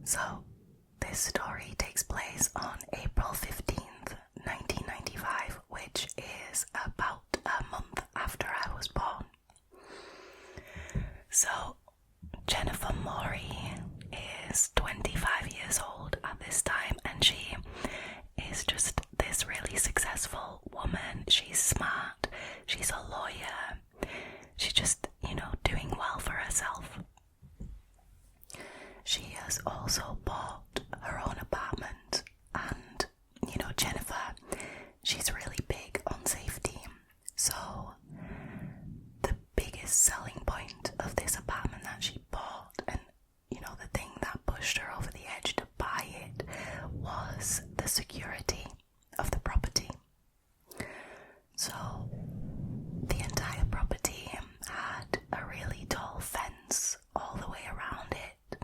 So, this story takes place on April 15th, 1995, which is about a month after I was born. So, Jennifer Morey is 25 years old at this time, and she is just this really successful woman. She's smart, she's a lawyer, she's just, doing well for herself. She has also bought her own apartment, and, Jennifer, she's really big on safety. So, the biggest selling point of this apartment that she bought, and, the thing that pushed her over the edge to buy it, was the security of the property. So, the entire property had a really tall fence all the way around it,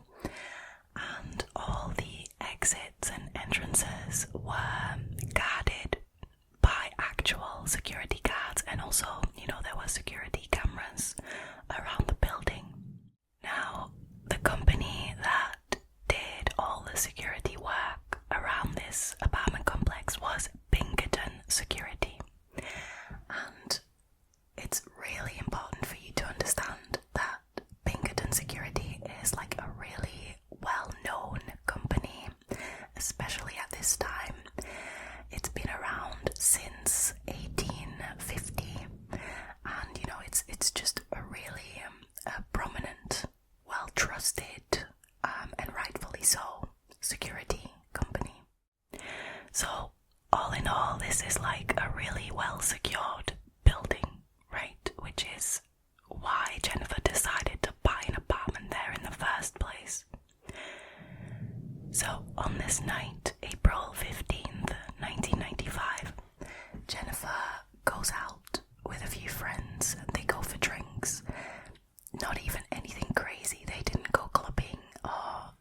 and all the exits and entrances were guarded by actual security guards, and also, there were security cameras around the building. Now, the company that did all the security work around this apartment complex was Pinkerton Security. And it's really important for you to understand that Pinkerton Security is like a really well-known company, especially at this time. It's been around since 1850, and it's just a really prominent, well-trusted, and rightfully so, security company. So, all in all, this is like a really well-secured building, right? Which is why Jennifer decided to buy an apartment there in the first place. So, on this night, April 15th, 1995, Jennifer goes out with a few friends. They go for drinks. Not even anything crazy. They didn't go clubbing or,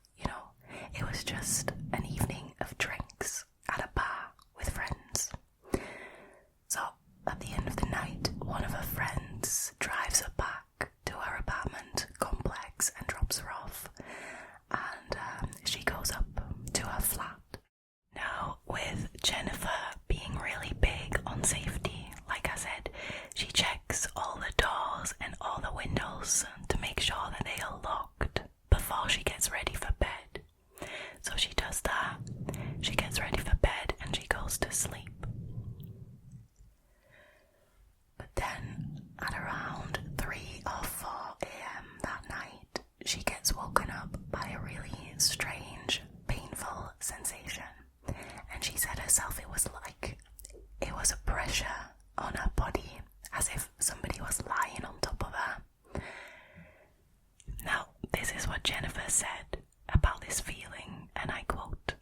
it was just an evening of drinks at a bar with friends. So, at the end of the night, one of her friends drives her back to her apartment complex and drops her off, and she goes up to her flat. Now, with Jennifer being really big on safety, like I said, she checks all the doors and all the windows to make sure that they are locked before she gets ready for bed. So she does that, she gets ready for bed, and she goes to sleep. But then, at around 3 or 4 a.m. that night, she gets woken up by a really strange, painful sensation. And she said herself it was a pressure on her body, as if somebody was lying on top of her. Now, this is what Jennifer said about this feeling, and I quote,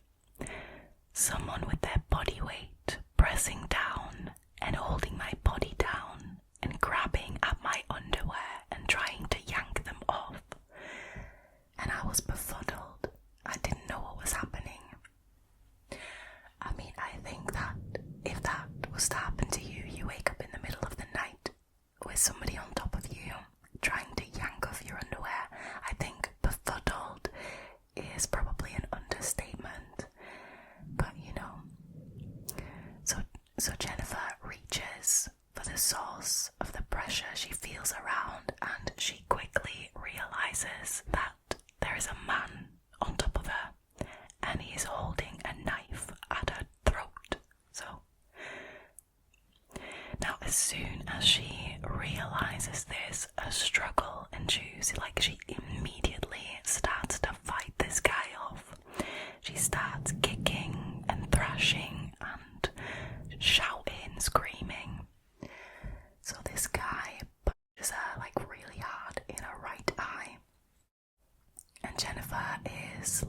"Someone with their body weight pressing down and holding my body down and grabbing at my underwear and trying to yank them off. And I was befuddled. I didn't know what was happening." I mean, I think that if that was to happen to you, you wake up in the middle of the night with somebody on top of you trying to yank off your underwear, I think befuddled is probably an understatement. But so Jennifer reaches for the source of the pressure she feels around, and she quickly realizes that there is a man on top of her, and he is holding a knife at her throat. So now, as soon as she realizes this, a struggle ensues. She immediately starts to fight this guy off. She starts kicking and thrashing and shouting, screaming. So this guy punches her really hard in her right eye. And Jennifer is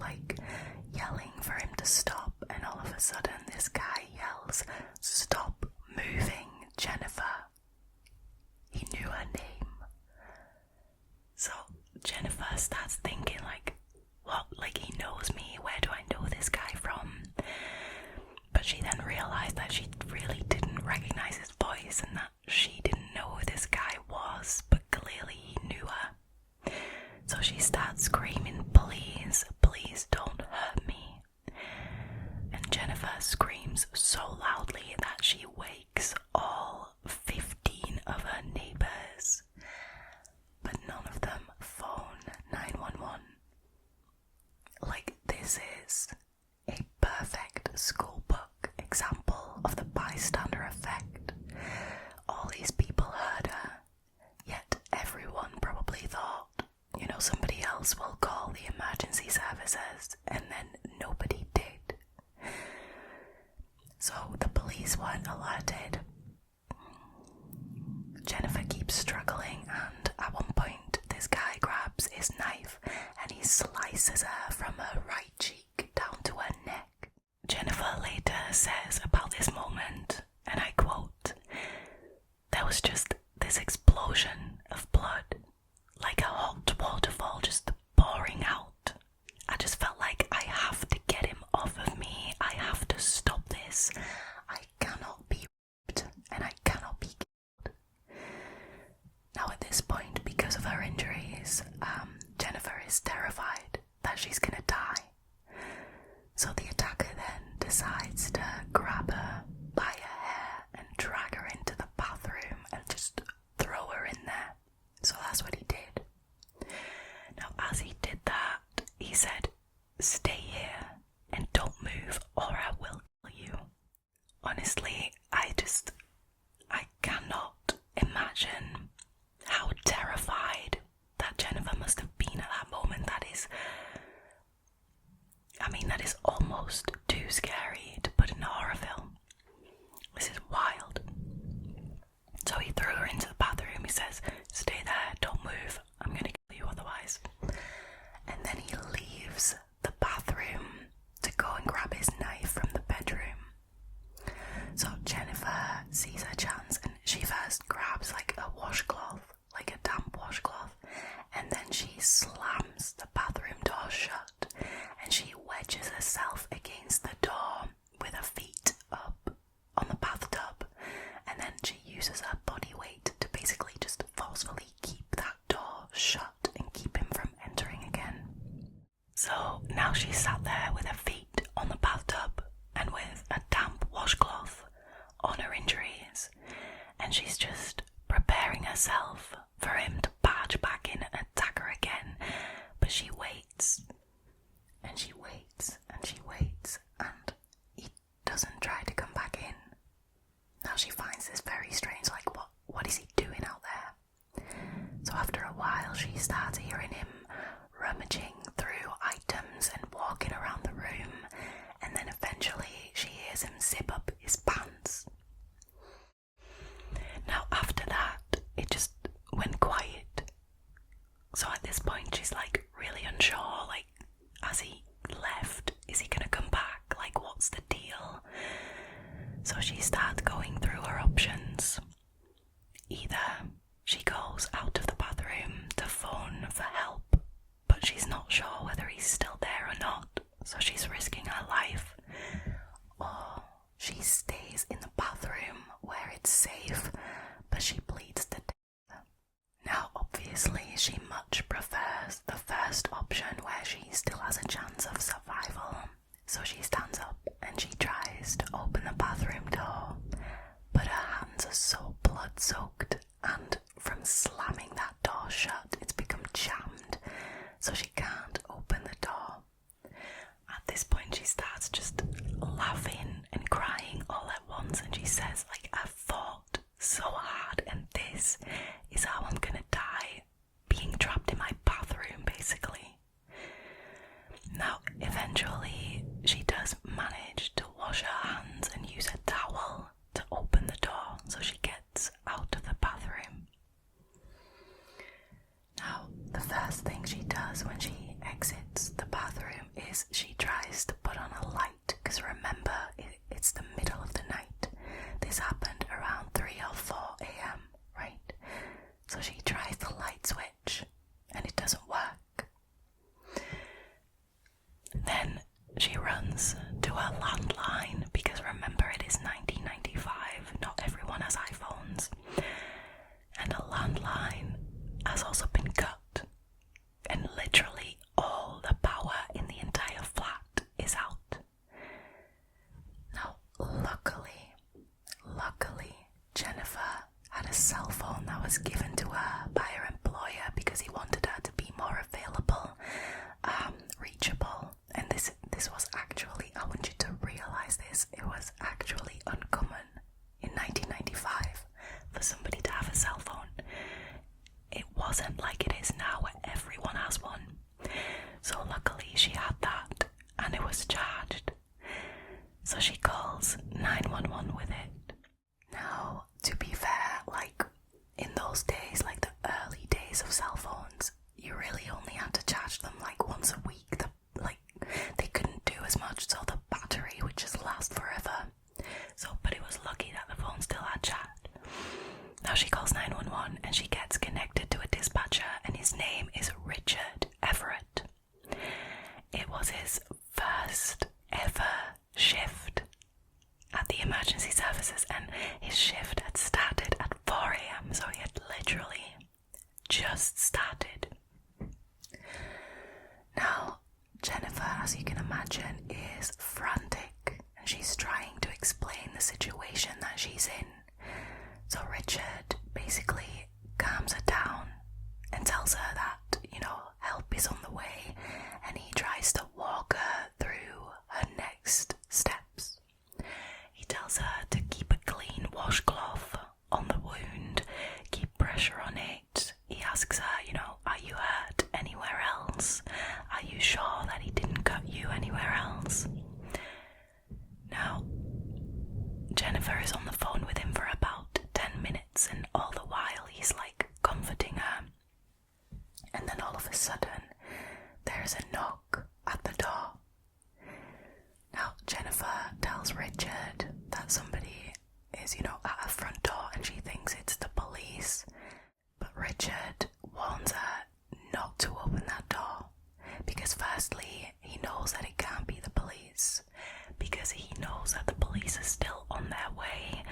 yelling for him to stop, and all of a sudden this guy yells, "Stop moving, Jennifer." He knew her name. So Jennifer starts thinking what, he knows me, where do I know this guy from? But she then realized that she really didn't recognize his voice, and that she didn't know who this guy was, but clearly he knew her. So she starts screaming, "Please, please don't is a perfect schoolbook example of the bystander effect. All these people heard her, yet everyone probably thought, somebody else will call the emergency services, and then nobody did. So the police weren't alerted. Jennifer keeps struggling, and at one point this guy grabs his knife and he slices her from her right cheek down to her neck. Jennifer later says about this moment, and I quote, "There was just this explosion of blood, like a hot waterfall just pouring out. I just felt like I have to get him off of me. I have to stop this. I cannot be raped and I cannot be killed." Now at this point, because of her injuries, Jennifer is terrified that she's gonna die. So the attacker then decides to grab her by her hair and drag her into the bathroom and just throw her in there. So that's what he did. Now as he did that, he said, "Stay here and don't move or I will kill you." Honestly, I cannot imagine how terrified that Jennifer must have been at that moment. That is almost too scary to put in a horror film. This is wild. So he threw her into the bathroom. He says, "Stay there, don't move, I'm gonna kill you otherwise." And then he leaves the bathroom to go and grab his knife from the bedroom. So Jennifer sees her chance and she first grabs like a washcloth, like a damp washcloth, and then she slams the bathroom door shut and she wedges herself against the door with her feet up on the bathtub, and then she uses her body weight to basically just forcefully keep that door shut and keep him from entering again. So now she's sat there with her feet on the bathtub and with a damp washcloth on her injuries, and she's just preparing herself for him to barge back in and attack her again. But she waits and she waits and she waits, and he doesn't try to come back in. Now she finds this very strange, like what is he doing out there? So after a while she starts hearing him rummaging through items and walking around the room, and then eventually she hears him zip up his pants. Now after that it just went quiet. So at this point she's like really unsure, like, has he left? Is he gonna come back? Like, what's the deal? So she starts going through her options. Either she goes out of the bathroom to phone for help, but she's not sure whether he's still there or not, so she's risking her life. Or she stays in the bathroom where it's safe, but she bleeds to death. Now obviously she much prefers the first option where she still has a chance of survival. So she stands up and she tries to open the bathroom door, but her hands are so blood-soaked, and from slamming that door shut it's become jammed, so she can't open the door. At this point she starts just laughing and crying all at once, and she says, like, "I fought so hard and this is how I'm gonna die, being trapped in my bathroom," basically. Now eventually she does manage to wash her hands and use a towel to open the door, so she gets out of the bathroom. Now the first thing she does when she exits the bathroom is she tries to put on a light, because remember, it's the middle of the night. This happened around 3 or 4 a.m, right? So she tries the light switch and it doesn't work. Then she runs to her landline, because remember, it is 1995, not everyone has iPhones, and a landline has also been cut, and literally all the power in the entire flat is out. Now luckily Jennifer had a cell phone that was given to her by her employer because he wanted her to be more available, reachable, and this was was charged. So she calls 911 with it. Now, to be fair, like in those days, like the early days of cell phones, you really only had to charge them like once a week. They couldn't do as much, so the battery would just last forever. But it was lucky that the phone still had charge. Now she calls 911 and she gets connected to a dispatcher, and his name is Richard Everett. It was his first ever shift at the emergency services, and his shift had started at 4 a.m, so he had literally just started. Now, Jennifer, as you can imagine, is frantic, and she's trying to explain the situation that she's in. So Richard basically calms her down and tells her that, help is on the way, and he tries to walk her through her next steps. He tells her to keep a clean washcloth on the wound, keep pressure on it. He asks her, are you hurt anywhere else? Are you sure that he didn't cut you anywhere else? Now, Jennifer is on the phone with him for about 10 minutes, and all the while he's like comforting her. And then all of a sudden, there's a knock at the door. Now, Jennifer tells Richard that somebody is, at her front door, and she thinks it's the police. But Richard warns her not to open that door, because firstly, he knows that it can't be the police, because he knows that the police are still on their way.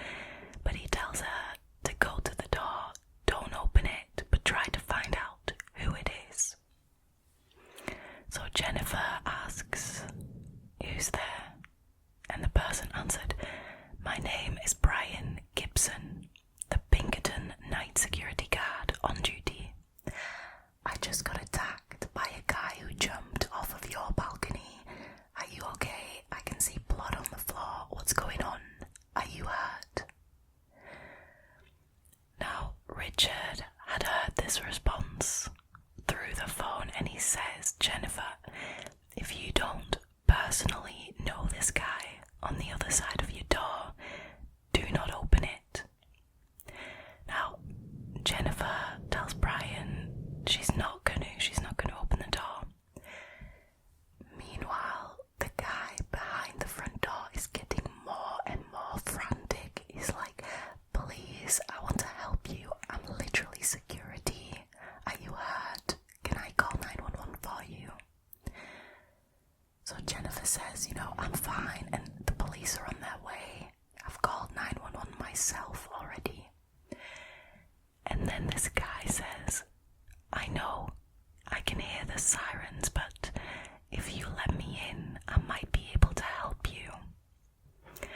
But he tells her to go to the door, don't open it, but try to find out who it is. So Jennifer asks, who's there? And the person answered, my name is Brian Gibson, the Pinkerton night security guard on duty. I just got attacked by a guy who jumped off of your balcony. Are you okay? I can see blood on the floor. What's going on? Are you hurt? Now, Richard had heard this response through the phone, and he says, Jennifer, if you don't personally know this guy on the other side of your door, do not open it. Now, Jennifer tells Brian she's not gonna open the door. Meanwhile, the guy behind the front door is getting more and more frantic. He's like, please, I want to help you. I'm literally security. Are you hurt? Can I call 911 for you? So Jennifer says, I'm fine, and the police are on their way. I've called 911 myself already. And then this guy says, I know, I can hear the sirens, but if you let me in, I might be able to help you.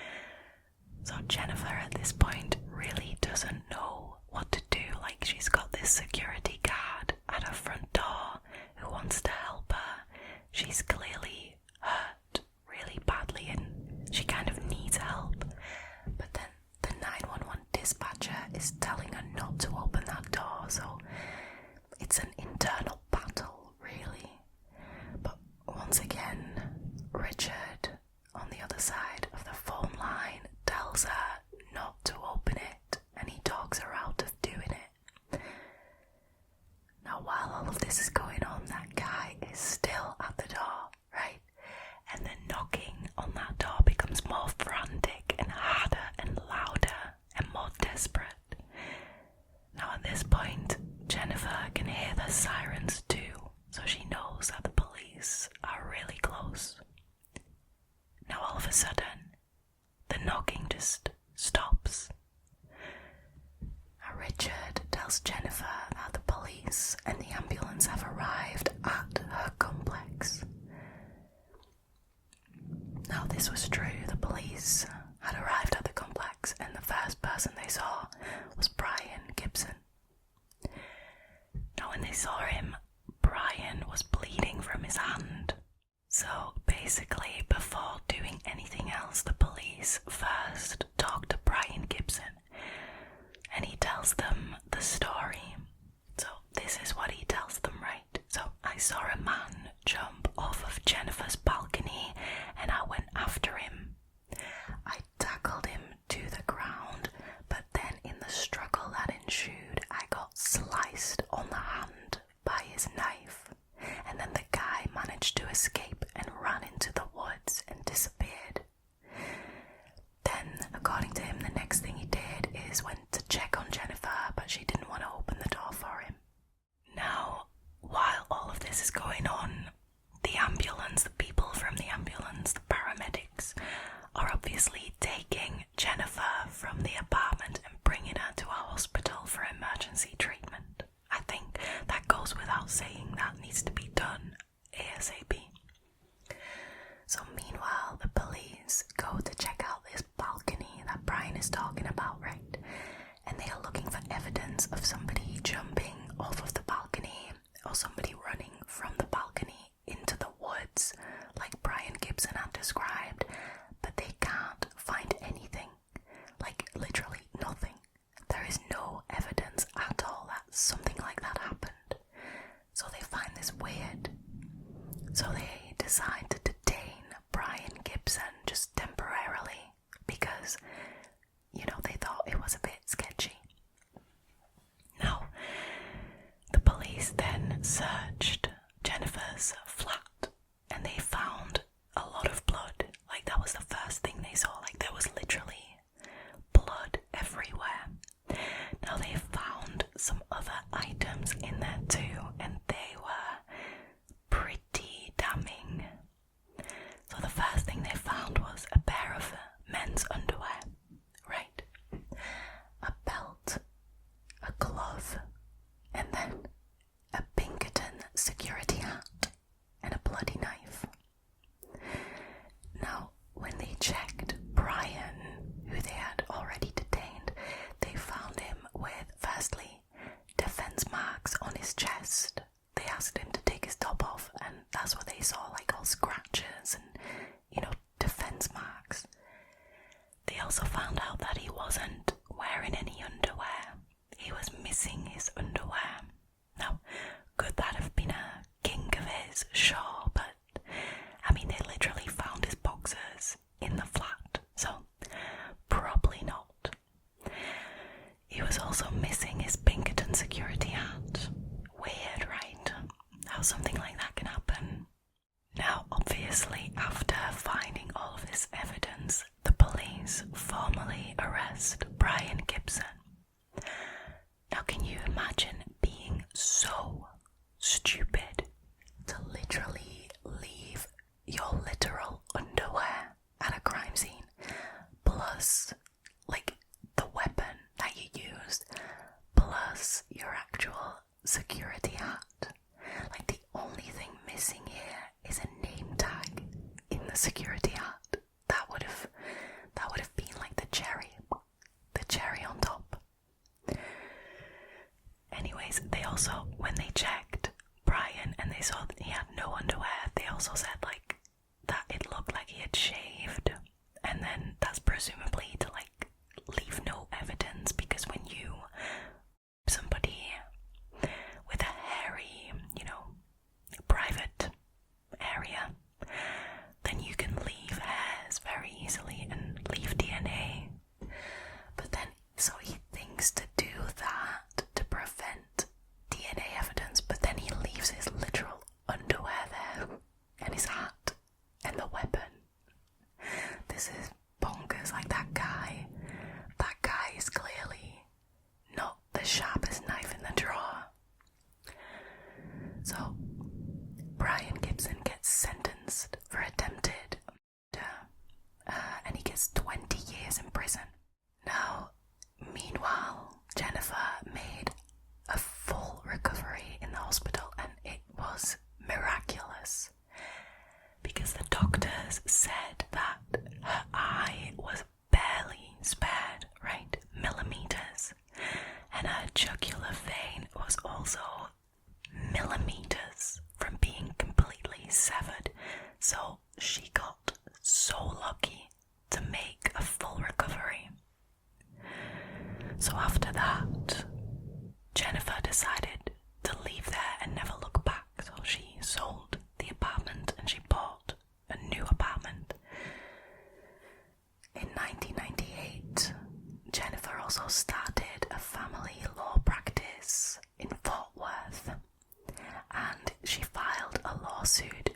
So Jennifer at this point really doesn't know what to do. Like, she's got this security guard at her front door who wants to help her. She's clearly hurt really badly and she kind of needs help. But then the 911 dispatcher is telling her not to open that door, so it's an internal battle, really. But once again, Richard, on the other side of the phone line, tells her not to open it, and he talks her out of doing it. Now, while all of this is going on, that guy is still at the door, right? And the knocking on that door becomes more frantic and harder and louder and more desperate. Now, at this point, Jennifer can hear the sirens too, so she knows that the police are really close. Now, all of a sudden, the knocking just stops. Now, Richard tells Jennifer that the police and the ambulance have arrived at her complex. Now, this was true. The police had arrived at the complex, and the first person they saw was Brian Gibson. Now, when they saw him, Brian was bleeding from his hand. So basically, before doing anything else, the police first talk to Brian Gibson, and he tells them the story. So this is what he tells them, right? So, I saw a man jump off of Jennifer's balcony escape and ran into the woods and disappeared. Then, according to him, the next thing he did is went to check on Jennifer, but she didn't want to open the door for him. Now, while all of this is going on, the ambulance, the people from the ambulance, the paramedics, are obviously taking Jennifer from the apartment and bringing her to a hospital for emergency treatment. I think that goes without saying, that needs to be done ASAP. So meanwhile, the police go to check out this balcony that Brian is talking about, right? And they are looking for evidence of somebody jumping off of the balcony or somebody running from the balcony into the woods like Brian Gibson had described, but they can't find anything. Like, literally nothing. There is no evidence at all that something like that happened. So they find this weird. So they decide to detain Brian Gibson just temporarily because, they thought it was a bit sketchy. Now, the police then searched Jennifer's flat and they found a lot of blood. Like, that was the first thing they saw. Like, there was literally blood everywhere. Now, they found some other items in there too, and they were pretty damning. So the first thing they found was a pair of men's underwear, right? A belt, a glove, and then a Pinkerton security hat and a bloody knife. Now, when they checked Brian, who they had already detained, they found him with, firstly, defense marks on his chest. They asked him to take his top off, and that's what they saw, like all scratches and, defense marks. They also found out that he wasn't wearing any underwear. He was missing his underwear. Now, could that have been a kink of his? Sure, but they literally found his boxers in the flat, so probably not. He was also missing his Pinkerton security hat. Weird, right? How something like that can happen. Now, obviously, after finding all of this evidence, the police formally arrest Brian Gibson. Now, can you imagine being so stupid to literally leave your literal underwear at a crime scene, plus, the weapon that you used, plus your actual security hat? The only thing missing here is a name tag in the security hat. That would have been like the cherry on top. Anyways, they also, when they checked Brian and they saw that he had no underwear, they also said that it looked like he had shaved, and then that's presumably to leave no evidence, because when you somebody with a hairy, private area, then you can leave hairs very easily and leave DNA. But then, so he thinks to do that to prevent DNA evidence, but then he leaves his literal underwear there, and his hat, and the weapon. This is bonkers. That guy is clearly not the sharpest knife in the drawer. So, Brian Gibson gets sentenced for attempted murder, and he gets 20 years in prison. Now, meanwhile, Jennifer made a full recovery in the hospital, and it was miraculous, because the doctors said that her eye was barely spared, right? Millimeters. And her jugular vein was also millimeters from being completely severed. So she got so lucky to make a full recovery. So after that, Jennifer decided to leave there and never look back. So she sold the apartment and she bought a new apartment. In 1998, Jennifer also started a family law practice in Fort Worth, and she filed a lawsuit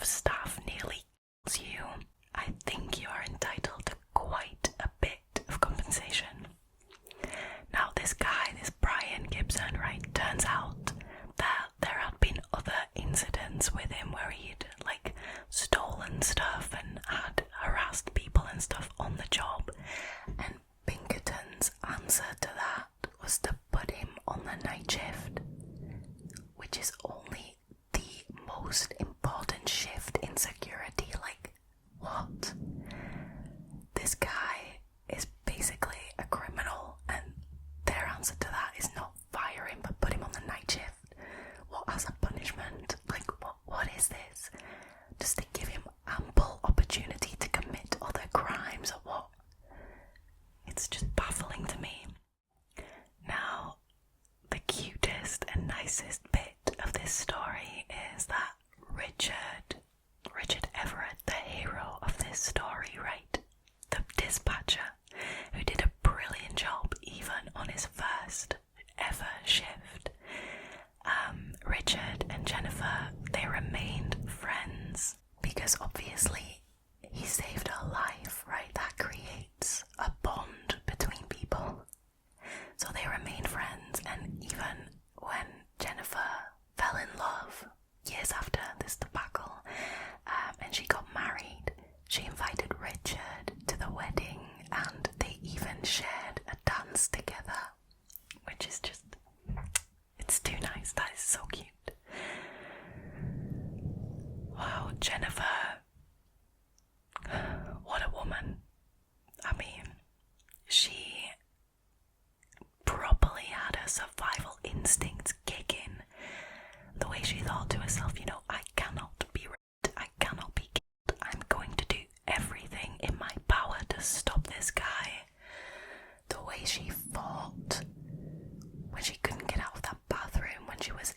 of staff nearly kills you, I think you are entitled to quite a bit of compensation. Now this guy, this Brian Gibson, right, turns out that there had been other incidents with him where he'd like stolen stuff and had harassed people and stuff on the job, and Pinkerton's answer to that was to put him on the night shift, which is only the most important shift in security. Like, what? This guy is basically a criminal, and their answer to that is not fire him but put him on the night shift. What, as a punishment? Like, what is this? Just to give him ample opportunity to commit other crimes, or what? It's just baffling to me. Now, the cutest and nicest bit of this story is that Richard Everett, the hero of this story, right? The dispatcher, who did a brilliant job even on his first ever shift. Richard and Jennifer, they remained friends because obviously he saved her life, right? That creates a bond between people. So they remained friends, and even when Jennifer fell in love years after this debacle, and she got married, she invited Richard to the wedding, and they even shared a dance together, which is just, it's too nice. That is so cute. Wow, Jennifer, what a woman. I mean, she properly had her survival instincts kick in. The way she thought to herself, you know, I cannot be raped, I cannot be killed, I'm going to do everything in my power to stop this guy. The way she fought when she couldn't get out of that bathroom, when she was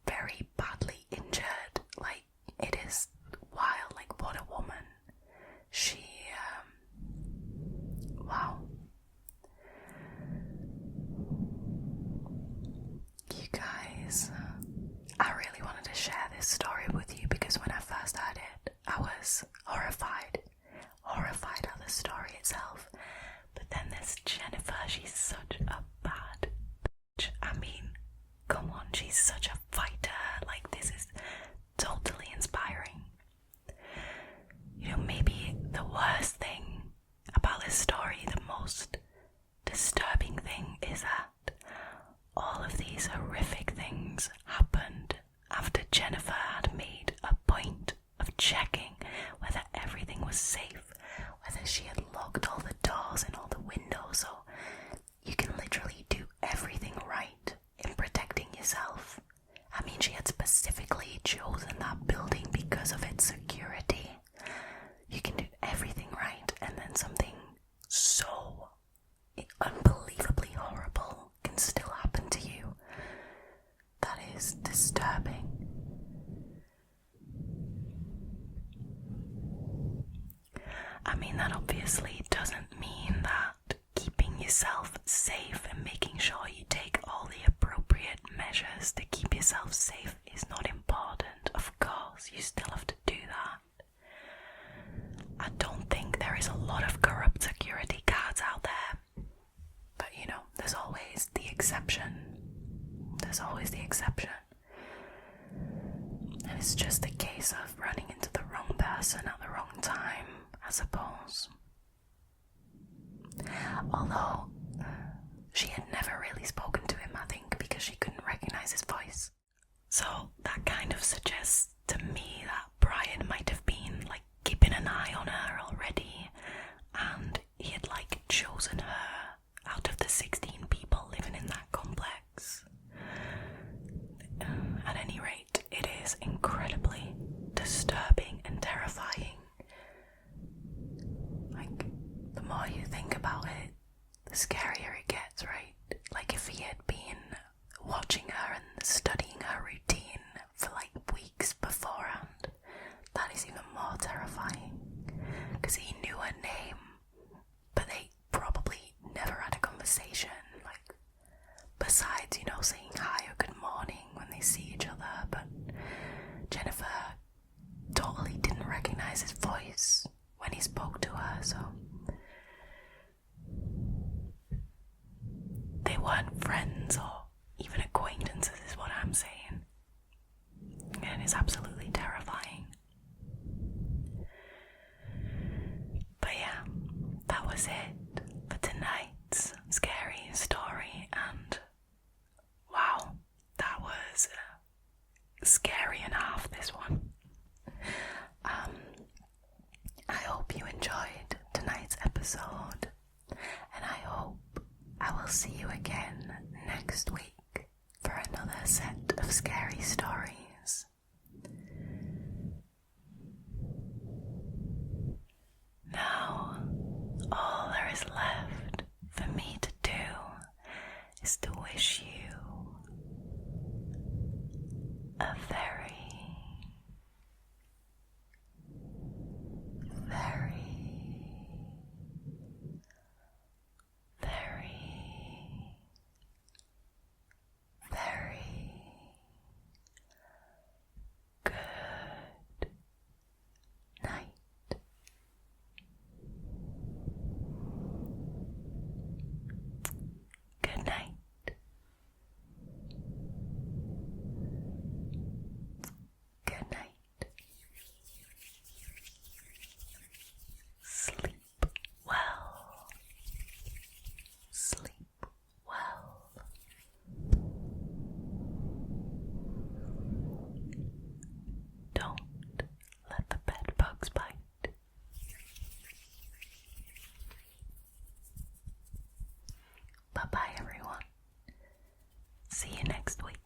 very badly injured, like, it is wild. Like, what a woman. She, wow. You guys, I really wanted to share this story with you because when I first heard it, I was horrified at the story itself. But then there's Jennifer, she's such a bad bitch. I mean, come on, she's such a fighter. Like, this is totally inspiring. You know, maybe the worst thing about this story, the most disturbing thing, is that all of these horrific things happened after Jennifer had made a point of checking whether everything was safe, whether she had locked all the doors and all the windows, so you can literally do everything right in protecting yourself. I mean, she had specifically chosen that building because of its security. You can do everything right, and then something so unbelievably horrible can still happen to you. That is disturbing. I mean, that obviously doesn't mean that keeping yourself safe and making sure you take all the appropriate measures to keep yourself safe is not important. Of course, you still have to do that. I don't think there is a lot of corrupt security guards out there. But, you know, there's always the exception. There's always the exception. And it's just a case of running into the wrong person at the wrong time, I suppose. Although, she had never really spoken to him, I think, because she couldn't recognize his voice. So that kind of suggests to me that Brian might have been, like, keeping an eye on her already, and he had, like, chosen her out of the 16 people living in that complex. At any rate, it is incredibly disturbing and terrifying. Like, the more you think about it, the scarier it gets, right? Like, if he had been watching her and studying her routine for like weeks beforehand, that is even more terrifying. Because he knew her name, but they probably never had a conversation. Like, besides, you know, saying hi or good morning when they see each other. But Jennifer told episode, and I hope I will see you again next week for another set of scary stories. Now, all there is left for me to do is to wish you a very, good night. Good night. Good night. Sleep well. Sleep well. Don't let the bed bugs bite. Bye-bye, everyone. See you next week.